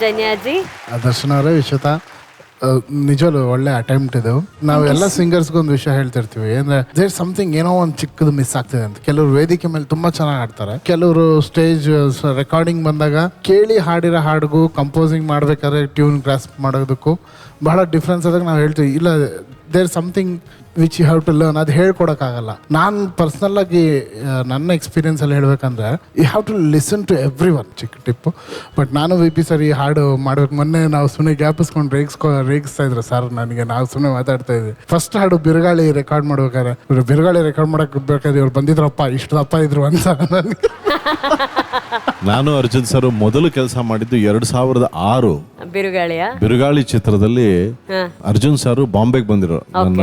ಜನ್ಯಾಜಿ. ದರ್ಶನ ಅವರೇ, ವಿಶ್ವತಾ, ನಿಜವಲ್ಲೂ ಒಳ್ಳೆ ಅಟೆಂಪ್ಟ್ ಇದು. ನಾವೆಲ್ಲ ಸಿಂಗರ್ಸ್ಗೆ ಒಂದು ವಿಷಯ ಹೇಳ್ತಿರ್ತೀವಿ, ಅಂದ್ರೆ ದೇರ್ ಸಮಥಿಂಗ್, ಏನೋ ಒಂದು ಚಿಕ್ಕದು ಮಿಸ್ ಆಗ್ತಿದೆ ಅಂತ. ಕೆಲವರು ವೇದಿಕೆ ಮೇಲೆ ತುಂಬಾ ಚೆನ್ನಾಗಿ ಹಾಡ್ತಾರೆ, ಕೆಲವರು ಸ್ಟೇಜ್ ರೆಕಾರ್ಡಿಂಗ್ ಬಂದಾಗ ಕೇಳಿ ಹಾಡಿರೋ ಹಾಡಿಗೂ ಕಂಪೋಸಿಂಗ್ ಮಾಡ್ಬೇಕಾದ್ರೆ ಟ್ಯೂನ್ ಗ್ರಾಸ್ಪ್ ಮಾಡೋದಕ್ಕೂ ಬಹಳ ಡಿಫ್ರೆನ್ಸ್ ಆದಾಗ ನಾವು ಹೇಳ್ತೀವಿ, ಇಲ್ಲ there something which you have to learn. ಅದು ಹೇಳ್ಕೊಡೋಕ್ಕಾಗಲ್ಲ. ನಾನು ಪರ್ಸ್ನಲ್ ಆಗಿ ನನ್ನ ಎಕ್ಸ್ಪೀರಿಯನ್ಸಲ್ಲಿ ಹೇಳ್ಬೇಕಂದ್ರೆ you have to listen to everyone. ಚಿಕ್ಕ ಟಿಪ್ಪು. ಬಟ್ ನಾನು VP ಸರ್ ಈ ಹಾಡು ಮಾಡ್ಬೇಕು, ಮೊನ್ನೆ ನಾವು ಸುಮ್ಮನೆ ಗ್ಯಾಪಿಸ್ಕೊಂಡು ರೇಗಿಸ್ತಾ ಇದ್ರು ಸರ್ ನನಗೆ, ನಾವು ಸುಮ್ಮನೆ ಮಾತಾಡ್ತಾ ಇದ್ವಿ. ಫಸ್ಟ್ ಹಾಡು ಬಿರುಗಾಳಿ ರೆಕಾರ್ಡ್ ಮಾಡ್ಬೇಕಾದ್ರೆ, ಬಿರುಗಾಳಿ ರೆಕಾರ್ಡ್ ಮಾಡಕ್ಕೆ ಬೇಕಾದ್ರೆ ಇವ್ರು ಬಂದಿದ್ರಪ್ಪ, ಇಷ್ಟು ದಪ್ಪ ಇದ್ರು ಅಂತ ನನಗೆ. ನಾನು ಅರ್ಜುನ್ ಸರ್ ಮೊದಲು ಕೆಲಸ ಮಾಡಿದ್ದು 2006 ಬಿರುಗಾಳಿ ಚಿತ್ರದಲ್ಲಿ. ಅರ್ಜುನ್ ಸರ್ ಬಾಂಬೆಗೆ ಬಂದಿರೋ ನನ್ನ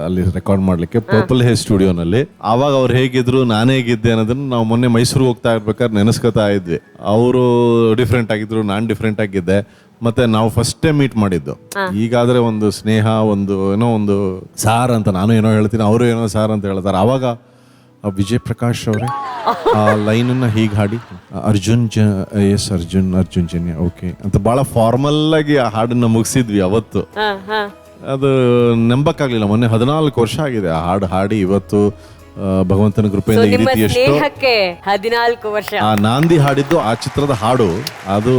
ಅಲ್ಲಿ ರೆಕಾರ್ಡ್ ಮಾಡ್ಲಿಕ್ಕೆ ಪರ್ಪಲ್ ಹೇ ಸ್ಟುಡಿಯೋನಲ್ಲಿ. ಆವಾಗ ಅವ್ರು ಹೇಗಿದ್ರು, ನಾನು ಹೇಗಿದ್ದೆ ಅನ್ನೋದನ್ನ ನಾವು ಮೊನ್ನೆ ಮೈಸೂರಿಗೆ ಹೋಗ್ತಾ ಇರ್ಬೇಕಾದ್ರೆ ನೆನೆಸ್ಕೊತಾ ಇದ್ವಿ. ಅವರು ಡಿಫ್ರೆಂಟ್ ಆಗಿದ್ರು, ನಾನು ಡಿಫ್ರೆಂಟ್ ಆಗಿದ್ದೆ. ಮತ್ತೆ ನಾವು ಫಸ್ಟ್ ಟೈಮ್ ಮೀಟ್ ಮಾಡಿದ್ದು. ಈಗಾದ್ರೆ ಒಂದು ಸ್ನೇಹ, ಒಂದು ಏನೋ ಒಂದು ಸಾರ್ ಅಂತ ನಾನು ಏನೋ ಹೇಳ್ತೀನಿ, ಅವರು ಏನೋ ಸಾರ್ ಅಂತ ಹೇಳ್ತಾರೆ. ಆವಾಗ ವಿಜಯ್ ಪ್ರಕಾಶ್ ಅವರೇ ಆ ಲೈನನ್ನ ಹೀಗೆ ಹಾಡಿ, ಅರ್ಜುನ್ ಅರ್ಜುನ್ ಜನ್ಯ ಓಕೆ ಅಂತ ಬಹಳ ಫಾರ್ಮಲ್ ಆಗಿ ಆ ಹಾಡನ್ನ ಮುಗಿಸಿದ್ವಿ ಅವತ್ತು. ಅದು ನಂಬಕ್ಕಾಗ್ಲಿಲ್ಲ. ಮೊನ್ನೆ 14 ವರ್ಷ ಆಗಿದೆ ಆ ಹಾಡು ಹಾಡಿ. ಇವತ್ತು ಭಗವಂತನ ಕೃಪೆಯಿಂದ ಈ ರೀತಿ ಎಷ್ಟು 14 ವರ್ಷ ಆ ನಾಂದಿ ಹಾಡಿದ್ದು, ಆ ಚಿತ್ರದ ಹಾಡು ಅದು.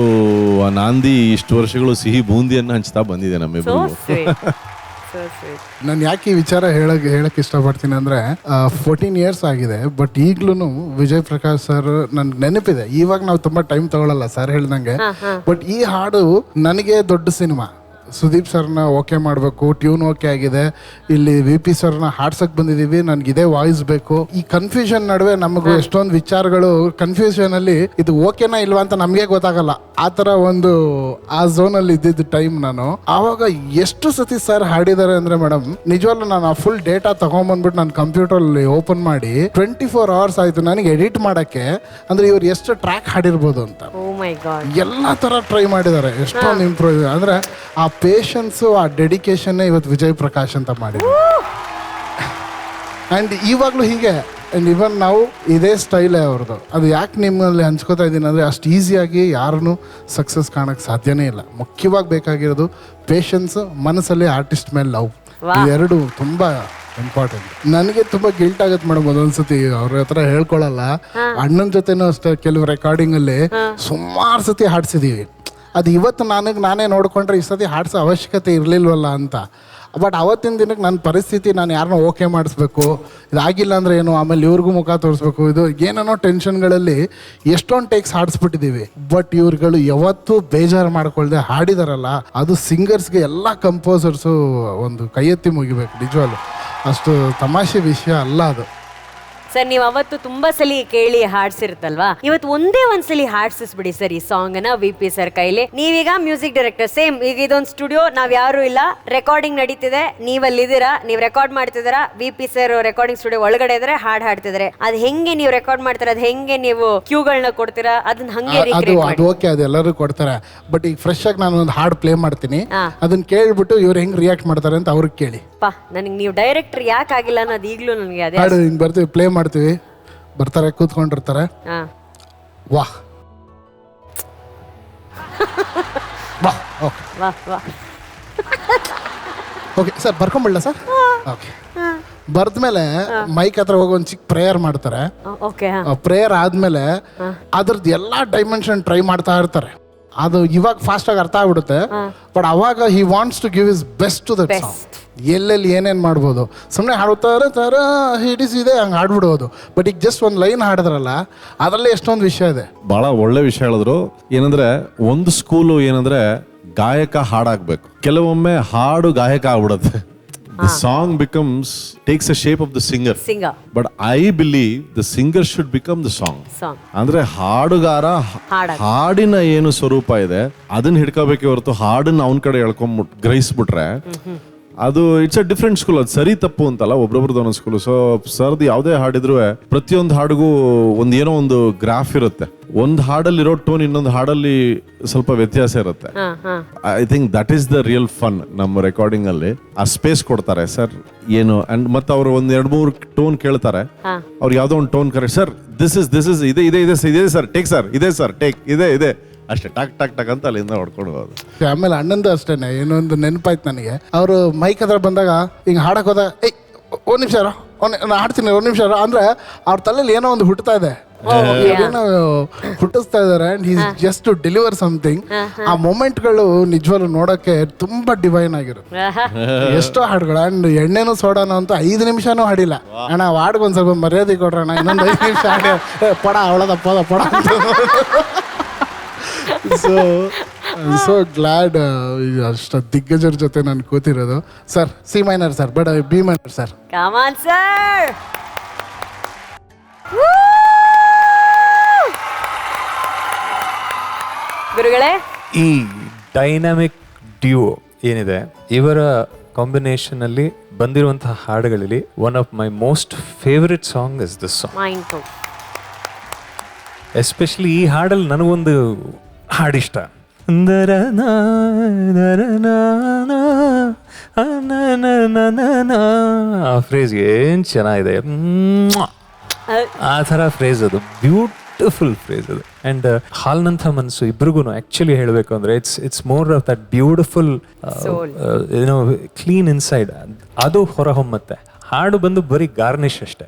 ಆ ನಾಂದಿ ಇಷ್ಟು ವರ್ಷಗಳು ಸಿಹಿ ಬೂಂದಿಯನ್ನ ಹಂಚ್ತಾ ಬಂದಿದೆ ನಮ್ಮಿಬ್ಬರಿಗೂ. ನಾನು ಯಾಕೆ ಈ ವಿಚಾರ ಹೇಳಕ್ ಇಷ್ಟಪಡ್ತೀನಿ ಅಂದ್ರೆ 14 ಇಯರ್ಸ್ ಆಗಿದೆ, ಬಟ್ ಈಗ್ಲೂ ವಿಜಯ್ ಪ್ರಕಾಶ್ ಸರ್ ನನ್ಗೆ ನೆನಪಿದೆ. ಇವಾಗ ನಾವು ತುಂಬಾ ಟೈಮ್ ತಗೊಳಲ್ಲ ಸರ್ ಹೇಳ್ದಂಗೆ, ಬಟ್ ಈ ಹಾಡು ನನಗೆ ದೊಡ್ಡ ಸಿನಿಮಾ. ಸುದೀಪ್ ಸರ್ನ ಓಕೆ ಮಾಡಬೇಕು, ಟ್ಯೂನ್ ಓಕೆ ಆಗಿದೆ, ಇಲ್ಲಿ VP ಸರ್ನ ಹಾಡ್ಸಕ್ ಬಂದಿದೀವಿ, ನನ್ಗೆ ಇದೇ ವಾಯ್ಸ್ ಬೇಕು. ಈ ಕನ್ಫ್ಯೂಷನ್ ನಡುವೆ ನಮಗೂ ಎಷ್ಟೊಂದು ವಿಚಾರಗಳು ಕನ್ಫ್ಯೂಷನ್ ಅಲ್ಲಿ ಇದು ಓಕೆನಾ ಇಲ್ವಾ ಅಂತ ನಮ್ಗೆ ಗೊತ್ತಾಗಲ್ಲ. ಆ ತರ ಒಂದು ಆ ಝೋನ್ ಅಲ್ಲಿ ಇದ್ದಿದ್ದ ಟೈಮ್ ನಾನು. ಆವಾಗ ಎಷ್ಟು ಸತಿ ಸರ್ ಹಾಡಿದ್ದಾರೆ ಅಂದ್ರೆ ಮೇಡಮ್, ನಿಜವಾಗ್ಲೂ ನಾನು ಆ ಫುಲ್ ಡೇಟಾ ತಗೊಂಡ್ಬಂದ್ಬಿಟ್ಟು ನನ್ನ ಕಂಪ್ಯೂಟರ್ ಅಲ್ಲಿ ಓಪನ್ ಮಾಡಿ 24 hours ಆಯ್ತು ನನಗೆ ಎಡಿಟ್ ಮಾಡಕ್ಕೆ. ಅಂದ್ರೆ ಇವ್ರು ಎಷ್ಟು ಟ್ರ್ಯಾಕ್ ಹಾಡಿರ್ಬೋದು ಅಂತ ಎಲ್ಲಾ ತರ ಟ್ರೈ ಮಾಡಿದ್ದಾರೆ. ಎಷ್ಟೊಂದು ಇಂಪ್ರೂವ್ ಅಂದ್ರೆ ಆ ಪೇಷನ್ಸು, ಆ ಡೆಡಿಕೇಶನ್ ಇವತ್ತು ವಿಜಯ್ ಪ್ರಕಾಶ್ ಅಂತ ಮಾಡಿದ್ರು. ಆ್ಯಂಡ್ ಇವಾಗಲೂ ಹೀಗೆ. ಆ್ಯಂಡ್ ಇವನ್ ನಾವು ಇದೇ ಸ್ಟೈಲೇ ಅವ್ರದ್ದು. ಅದು ಯಾಕೆ ನಿಮ್ಮಲ್ಲಿ ಹಂಚ್ಕೋತಾ ಇದ್ದೀನಿ ಅಂದರೆ, ಅಷ್ಟು ಈಸಿಯಾಗಿ ಯಾರನ್ನೂ ಸಕ್ಸಸ್ ಕಾಣಕ್ಕೆ ಸಾಧ್ಯನೇ ಇಲ್ಲ. ಮುಖ್ಯವಾಗಿ ಬೇಕಾಗಿರೋದು ಪೇಷನ್ಸ್, ಮನಸ್ಸಲ್ಲಿ ಆರ್ಟಿಸ್ಟ್ ಮೇಲೆ ಲವ್. ಇವೆರಡು ತುಂಬ ಇಂಪಾರ್ಟೆಂಟ್. ನನಗೆ ತುಂಬ ಗಿಲ್ಟ್ ಆಗುತ್ತೆ ಮೇಡಮ್ ಒಂದೊಂದ್ಸತಿ. ಅವ್ರ ಹತ್ರ ಹೇಳ್ಕೊಳಲ್ಲ. ಅಣ್ಣನ ಜೊತೆನೂ ಅಷ್ಟೇ, ಕೆಲವು ರೆಕಾರ್ಡಿಂಗಲ್ಲಿ ಸುಮಾರು ಸತಿ ಹಾಡ್ಸಿದ್ದೀವಿ. ಅದು ಇವತ್ತು ನಾನೇ ನೋಡ್ಕೊಂಡ್ರೆ ಈ ಸತಿ ಹಾಡ್ಸೋ ಅವಶ್ಯಕತೆ ಇರಲಿಲ್ವಲ್ಲ ಅಂತ. ಬಟ್ ಅವತ್ತಿನ ದಿನಕ್ಕೆ ನನ್ನ ಪರಿಸ್ಥಿತಿ, ನಾನು ಯಾರನ್ನೋ ಓಕೆ ಮಾಡಿಸ್ಬೇಕು, ಇದಾಗಿಲ್ಲ ಅಂದರೆ ಏನು, ಆಮೇಲೆ ಇವ್ರಿಗೂ ಮುಖ ತೋರಿಸ್ಬೇಕು, ಇದು ಏನೇನೋ ಟೆನ್ಷನ್ಗಳಲ್ಲಿ ಎಷ್ಟೊಂದು ಟೇಕ್ಸ್ ಹಾಡಿಸ್ಬಿಟ್ಟಿದ್ದೀವಿ. ಬಟ್ ಇವ್ರುಗಳು ಯಾವತ್ತೂ ಬೇಜಾರು ಮಾಡ್ಕೊಳ್ದೆ ಹಾಡಿದಾರಲ್ಲ, ಅದು ಸಿಂಗರ್ಸ್ಗೆ ಎಲ್ಲ ಕಂಪೋಸರ್ಸು ಒಂದು ಕೈ ಎತ್ತಿ ಮುಗಿಬೇಕು. ನಿಜವಾಗ್ಲು ಅಷ್ಟು ತಮಾಷೆ ವಿಷಯ ಅಲ್ಲ ಅದು. ಸರ್, ನೀವು ಅವತ್ತು ತುಂಬಾ ಸಲಿ ಕೇಳಿ ಹಾಡ್ಸಿರುತ್ತಲ್ವಾ, ಇವತ್ತು ಒಂದೇ ಒಂದ್ಸಲಿ ಹಾಡ್ಸಿಸ್ಬಿಡಿ ಸರ್ ಈ ಸಾಂಗ್ ನ VP ಸರ್ ಕೈಲಿ. ನೀವೀಗ ಮ್ಯೂಸಿಕ್ ಡೈರೆಕ್ಟರ್, ಸೇಮ್ ಈಗ ಇದೊಂದು ಸ್ಟುಡಿಯೋ, ನಾವ್ ಯಾರು ಇಲ್ಲ, ರೆಕಾರ್ಡಿಂಗ್ ನಡೀತಿದೆ, ನೀವಲ್ಲಿದ್ದೀರಾ, ನೀವ್ ರೆಕಾರ್ಡ್ ಮಾಡ್ತಿದ್ದೀರಾ, VP ಸರ್ ರೆಕಾರ್ಡಿಂಗ್ ಸ್ಟುಡಿಯೋ ಒಳಗಡೆ ಇದ್ರೆ ಹಾಡ್ತಿದ್ದಾರೆ. ಅದ್ ಹೆಂಗೆ ನೀವು ರೆಕಾರ್ಡ್ ಮಾಡ್ತೀರಾ, ಅದ್ ಹೆಂಗೆ ನೀವು ಕ್ಯೂಗಳನ್ನ ಕೊಡ್ತೀರಾ, ಅದನ್ನ ಹಂಗೆ ಅದು ಓಕೆ, ಅದು ಎಲ್ಲರೂ ಕೊಡ್ತಾರೆ. ಬಟ್ ಈಗ ಫ್ರೆಶ್ ಆಗಿ ನಾನು ಒಂದು ಹಾಡು ಪ್ಲೇ ಮಾಡ್ತೀನಿ, ಅದನ್ನ ಕೇಳ್ಬಿಟ್ಟು ಇವ್ರು ಹೆಂಗ್ ರಿಯಾಕ್ಟ್ ಮಾಡ್ತಾರೆ ಅಂತ ಅವ್ರಿಗೆ ಕೇಳಿ. ನನಗೆ ನೀವು ಡೈರೆಕ್ಟರ್ ಯಾಕೆ ಆಗಿಲ್ಲ ಅನ್ನೋದು ಈಗಲೂ ನನಗೆ ಅದೇ. ಹಾಡು ಹಿಂಗ್ ಬರ್ತೀವಿ, ಪ್ಲೇ ಮಾಡ್ತೀವಿ, ಬರ್ತಾರೆ, ಕೂತ್ಕೊಂಡಿರ್ತಾರೆ, ವಾಹ್ ಓಕೆ ಸರ್ ಬರ್ಕೊಂಬಿಡ್ಲ ಸರ್. ಓಕೆ ಬರ್ದ್ಮೇಲೆ ಮೈಕ್ ಹತ್ರ ಹೋಗಿ ಒಂದು ಚಿಕ್ಕ ಪ್ರೇಯರ್ ಮಾಡ್ತಾರೆ. ಪ್ರೇಯರ್ ಆದ್ಮೇಲೆ ಅದ್ರದ್ದು ಎಲ್ಲಾ ಡೈಮೆನ್ಷನ್ ಟ್ರೈ ಮಾಡ್ತಾ ಇರ್ತಾರೆ. ಅದು ಇವಾಗ ಫಾಸ್ಟ್ ಆಗಿ ಅರ್ಥ ಆಗ್ಬಿಡುತ್ತೆ. ಬಟ್ ಅವಾಗ he wants to give is best to that song. ಎಲ್ಲೆಲ್ಲಿ ಏನೇನು ಮಾಡ್ಬೋದು, ಸುಮ್ಮನೆ ಹಾಡುತ್ತಾರೆ ತರ ಹಿಡಿಸಿದೆ ಹಂಗೆ ಹಾಡ್ಬಿಡ್ಬೋದು. ಬಟ್ ಈಗ ಜಸ್ಟ್ ಒಂದು ಲೈನ್ ಹಾಡಿದ್ರಲ್ಲ, ಅದರಲ್ಲೇ ಎಷ್ಟೊಂದು ವಿಷಯ ಇದೆ. ಬಹಳ ಒಳ್ಳೆ ವಿಷಯ ಹೇಳಿದ್ರು. ಏನಂದ್ರೆ ಒಂದು ಸ್ಕೂಲು ಏನಂದ್ರೆ ಗಾಯಕ ಹಾಡಾಗ್ಬೇಕು, ಕೆಲವೊಮ್ಮೆ ಹಾಡು ಗಾಯಕ ಆಗ್ಬಿಡುತ್ತೆ. The song takes a shape of the singer. But I believe the singer should become the song. ಅಂದ್ರೆ ಹಾಡುಗಾರ ಹಾಡಿನ ಏನು ಸ್ವರೂಪ ಇದೆ ಅದನ್ನ ಹಿಡ್ಕೋಬೇಕೆ ಹೊರತು ಹಾಡನ್ನ ಅವನ ಕಡೆ ಗ್ರಹಿಸ್ಬಿಟ್ರೆ ಅದು ಇಟ್ಸ್ ಅ ಡಿಫ್ರೆಂಟ್ ಸ್ಕೂಲ್. ಅದು ಸರಿ ತಪ್ಪು ಅಂತಲ್ಲ, ಒಬ್ರೊಬ್ರದ್ದು ಒಂದೊಂದು ಸ್ಕೂಲ್. ಸೊ ಸರ್ದು ಯಾವುದೇ ಹಾಡಿದ್ರು ಪ್ರತಿಯೊಂದು ಹಾಡಿಗೂ ಏನೋ ಒಂದು ಗ್ರಾಫ್ ಇರುತ್ತೆ. ಒಂದು ಹಾಡಲ್ಲಿರೋ ಟೋನ್ ಇನ್ನೊಂದು ಹಾಡಲ್ಲಿ ಸ್ವಲ್ಪ ವ್ಯತ್ಯಾಸ ಇರುತ್ತೆ. I think that is the real fun. ನಮ್ಮ ರೆಕಾರ್ಡಿಂಗ್ ಅಲ್ಲಿ ಆ ಸ್ಪೇಸ್ ಕೊಡ್ತಾರೆ ಸರ್ ಏನು. ಅಂಡ್ ಮತ್ತೆ ಅವರು ಒಂದ್ 2-3 ಟೋನ್ ಕೇಳ್ತಾರೆ, ಅವ್ರು ಯಾವ್ದೋ ಒಂದು tone correct sir, this is ಇದೆ ಸರ್, ಟೇಕ್ ಸರ್, ಇದೆ ಸರ್, ಟೇಕ್ ಇದೆ ಅಷ್ಟೇ ಟಕ್ ಟಕ್ ಟಕ್ ಅಂತ ಅಲ್ಲಿಂದ ಹೊಡ್ಕೊಂಡು ಹೋಗೋದು. ಆಮೇಲೆ ಅಣ್ಣಂದು ಅಷ್ಟೇನೆ, ಏನೊಂದು ನೆನಪಾಯ್ತು ನನಗೆ. ಅವರು ಮೈಕ್ ಹತ್ರ ಬಂದಾಗ ಹಿಂಗೆ ಹಾಡಕ್ಕೆ ಹೋದಾಗ ಏಯ್ ಒಂದು ನಿಮಿಷ ನಾನು ಹಾಡ್ತೀನಿ, ಒಂದು ನಿಮಿಷ ಅಂದರೆ ಅವ್ರ ತಲೆಯಲ್ಲಿ ಏನೋ ಒಂದು ಹುಟ್ಟುತ್ತಾ ಇದೆ, ಏನೋ ಹುಟ್ಟಿಸ್ತಾ ಇದ್ದಾರೆ. And is just to deliver something. ಆ ಮೊಮೆಂಟ್ಗಳು ನಿಜವಾಗ್ಲೂ ನೋಡೋಕ್ಕೆ ತುಂಬ ಡಿವೈನ್ ಆಗಿರುತ್ತೆ. ಎಷ್ಟೋ ಹಾಡುಗಳು. ಆ್ಯಂಡ್ ಎಣ್ಣೆನೂ ಸೋಡಾನು ಅಂತ 5 ನಿಮಿಷನೂ ಹಾಡಿಲ್ಲ ಅಣ್ಣ. ಹಾಡ್ಗೆ ಒಂದು ಸ್ವಲ್ಪ ಮರ್ಯಾದೆ ಕೊಡ್ರಣ್ಣ, ಇನ್ನೊಂದು 5 ನಿಮಿಷ ಹಾಡಿ ಪಡ ಅವಳದಪ್ಪ ಪಡ. ಸೊ ಗ್ಲಾಡ್ ಅಷ್ಟು ದಿಗ್ಗಜರ ಜೊತೆ ನಾನು ಕೂತಿರೋದು. ಸರ್ ಸಿ ಮೈನರ್ ಸರ್, ಬೇಡ B minor sir. Come on, sir. ಗುರುಗಳೇ, ಈ ಡೈನಾಮಿಕ್ ಡ್ಯೂೋ ಏನಿದೆ, ಇವರ ಕಾಂಬಿನೇಷನ್ ಅಲ್ಲಿ ಬಂದಿರುವಂತಹ ಹಾಡುಗಳಲ್ಲಿ one of my most favourite song is this song. mine too. Especially ಈ ಹಾಡಲ್ಲಿ ನನಗೊಂದು ಹಾಡಿಷ್ಟ. ಆ ಫ್ರೇಸ್ ಏನ್ ಚೆನ್ನಾಗಿದೆ, ಆ ಥರ ಫ್ರೇಸ್ ಅದು, ಬ್ಯೂಟಿಫುಲ್ ಫ್ರೇಸ್ ಅದು. ಅಂಡ್ ಹಾಲ್ನಂಥ ಮನಸ್ಸು ಇಬ್ರಿಗೂ ಆಕ್ಚುಲಿ ಹೇಳಬೇಕು ಅಂದ್ರೆ it's more of that beautiful ಏನೋ ಕ್ಲೀನ್ ಇನ್ಸೈಡ್, ಅದು ಹೊರಹೊಮ್ಮತ್ತೆ. ಹಾಡು ಬಂದು ಬರೀ ಗಾರ್ನಿಶ್ ಅಷ್ಟೇ.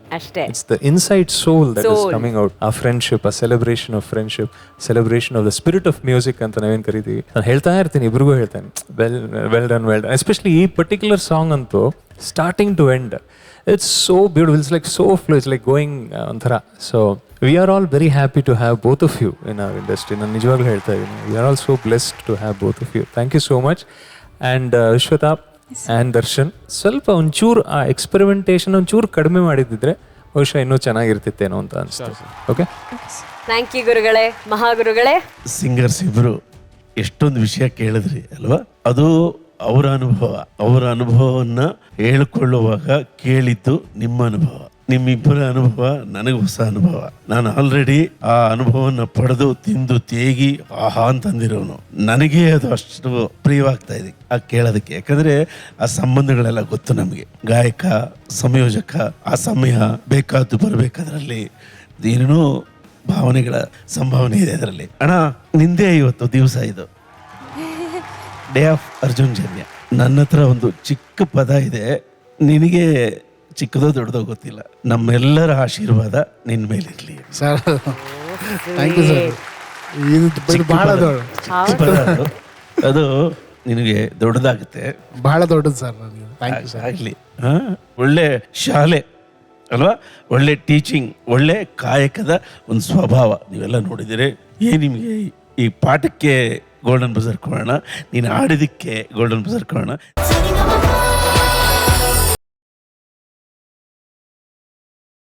It's the inside soul that is coming out. ಆ ಫ್ರೆಂಡ್ಶಿಪ್, ಆ celebration of friendship, celebration of the spirit of music ಅಂತ ನಾವೇನು ಕರಿತೀವಿ. ನಾನು ಹೇಳ್ತಾ ಇರ್ತೀನಿ, ಇಬ್ರಿಗೂ ಹೇಳ್ತೇನೆ, ವೆಲ್ ಡನ್. ಎಸ್ಪೆಷಲಿ ಈ ಪರ್ಟಿಕ್ಯುಲರ್ ಸಾಂಗ್ ಅಂತೂ starting to end it's so beautiful. It's like so flow, it's like going ಒಂಥರ. So we are all very happy to have both of you in our industry. ನಾನು ನಿಜವಾಗ್ಲೂ ಹೇಳ್ತಾ ಇದ್ದೀನಿ, we are all so blessed to have both of you. Thank you so much. And Vishwatha and Darshan, ಸ್ವಲ್ಪ ಒಂಚೂರು ಆ experimentation ಒಂಚೂರು ಕಡಿಮೆ ಮಾಡಿದ್ದಿದ್ರೆ ಬಹುಶಃ ಇನ್ನೂ ಚೆನ್ನಾಗಿರ್ತಿತ್ತೇನೋ ಅಂತ ಅನಿಸ್ತು. ಓಕೆ, ಥ್ಯಾಂಕ್ ಯು ಗುರುಗಳೇ, ಮಹಾಗುರುಗಳೇ. ಸಿಂಗರ್ಸ್ ಇಬ್ರು ಎಷ್ಟೊಂದು ವಿಷಯ ಕೇಳಿದ್ರಿ ಅಲ್ವಾ? ಅದು ಅವರ ಅನುಭವವನ್ನ ಹೇಳಿಕೊಳ್ಳುವಾಗ ಕೇಳಿದ್ದು ನಿಮ್ಮ ಅನುಭವ, ನಿಮ್ಮಿಬ್ಬರ ಅನುಭವ ನನಗೆ ಹೊಸ ಅನುಭವ. ನಾನು ಆಲ್ರೆಡಿ ಆ ಅನುಭವನ ಪಡೆದು ತಿಂದು ತೇಗಿ ಆಹಾ ಅಂತಂದಿರೋನು. ನನಗೆ ಅದು ಅಷ್ಟು ಪ್ರಿಯವಾಗ್ತಾ ಇದೆ ಆ ಕೇಳೋದಕ್ಕೆ. ಯಾಕಂದ್ರೆ ಆ ಸಂಬಂಧಗಳೆಲ್ಲ ಗೊತ್ತು ನಮಗೆ. ಗಾಯಕ, ಸಂಯೋಜಕ, ಆ ಸಮಯ ಬೇಕಾದ್ದು ಬರಬೇಕಾದ್ರಲ್ಲಿ ಏನೇನೋ ಭಾವನೆಗಳ ಸಂಭಾವನೆ ಇದೆ ಅದರಲ್ಲಿ. ಅಣ್ಣ ನಿಂದೇ ಇವತ್ತು ದಿವಸ, ಇದು ಡೇ ಆಫ್ ಅರ್ಜುನ್ ಜನ್ಯ. ನನ್ನ ಹತ್ರ ಒಂದು ಚಿಕ್ಕ ಪದ ಇದೆ, ನಿನಗೆ ಚಿಕ್ಕದೋ ದೊಡ್ಡದೋ ಗೊತ್ತಿಲ್ಲ. ನಮ್ಮೆಲ್ಲರ ಆಶೀರ್ವಾದ ನಿನ್ನ ಮೇಲಿರಲಿ ಸರ್. Thank you sir. ಇದು ಬಹಳ ದೊಡ್ಡ, ಅದು ನಿನಗೆ ದೊಡ್ಡದಾಗುತ್ತೆ, ಬಹಳ ದೊಡ್ಡದು ಸರ್. ನನಗೆ ಥ್ಯಾಂಕ್ ಯು ಸರ್. ಆಗಲಿ. ಒಳ್ಳೆ ಶಾಲೆ ಅಲ್ವಾ, ಒಳ್ಳೆ ಟೀಚಿಂಗ್, ಒಳ್ಳೆ ಕಾಯಕದ ಒಂದು ಸ್ವಭಾವ ನೀವೆಲ್ಲ ನೋಡಿದ್ದೀರಿ. ನಿಮಗೆ ಈ ಪಾಠಕ್ಕೆ ಗೋಲ್ಡನ್ ಬಜಾರ್ ಕೊಡೋಣ, ನೀನು ಆಡಿದಕ್ಕೆ ಗೋಲ್ಡನ್ ಬಜಾರ್ ಕೊಡೋಣ.